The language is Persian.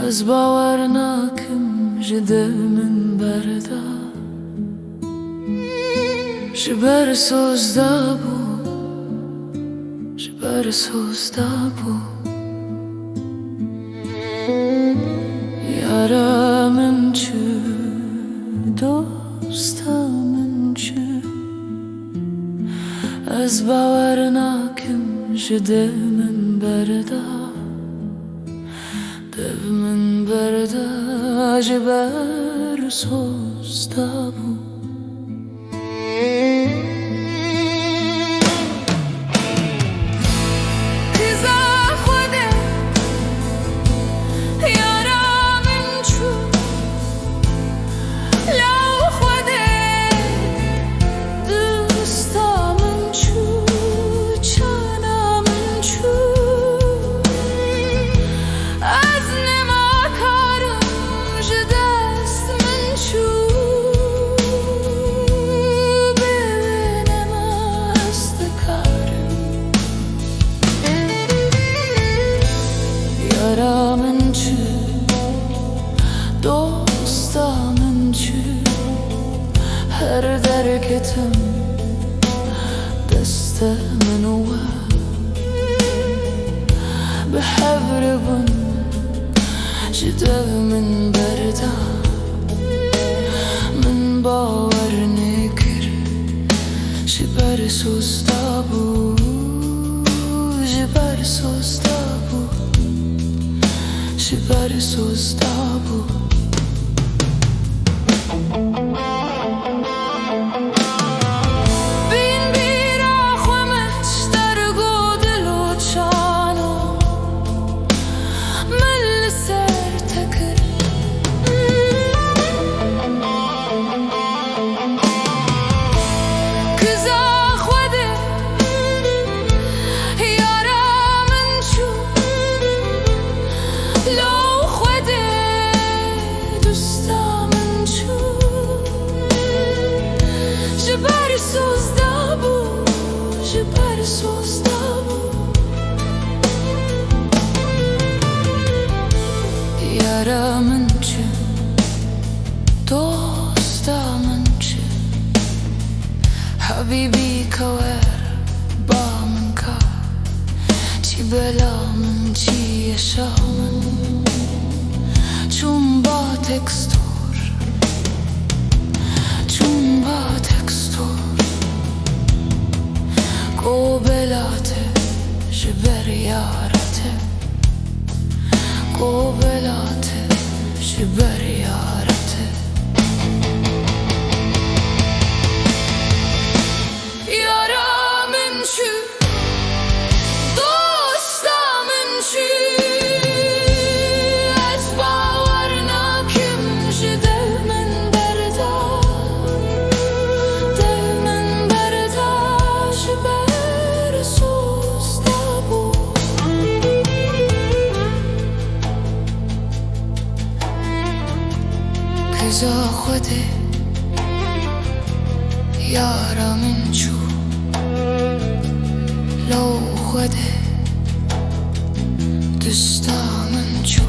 از باور ناکم جده من برده جبر سوزده بو جبر سوزده بو یارا من چه دوستا من چه از باور ناکم جده من برده دب من برده جبر سوزده بو هر درکتم دست منو به حبر بن جده من برده من باور نکر جبر سوزده بو جبر سوزده بو جبر سوزده بو یارا من چه دوستا من چه حبیبی کوار با من کا چی بلا من چی یشا من چون با تکستور چون با تکستور قبلاته جبر یارته قبلاته جبر یارته یارا من چی دوستا من چی از باور ناکم جده من برده دل من برده جبر سوزده بو کجا خوده یارا من چو لو خوده دستا من چو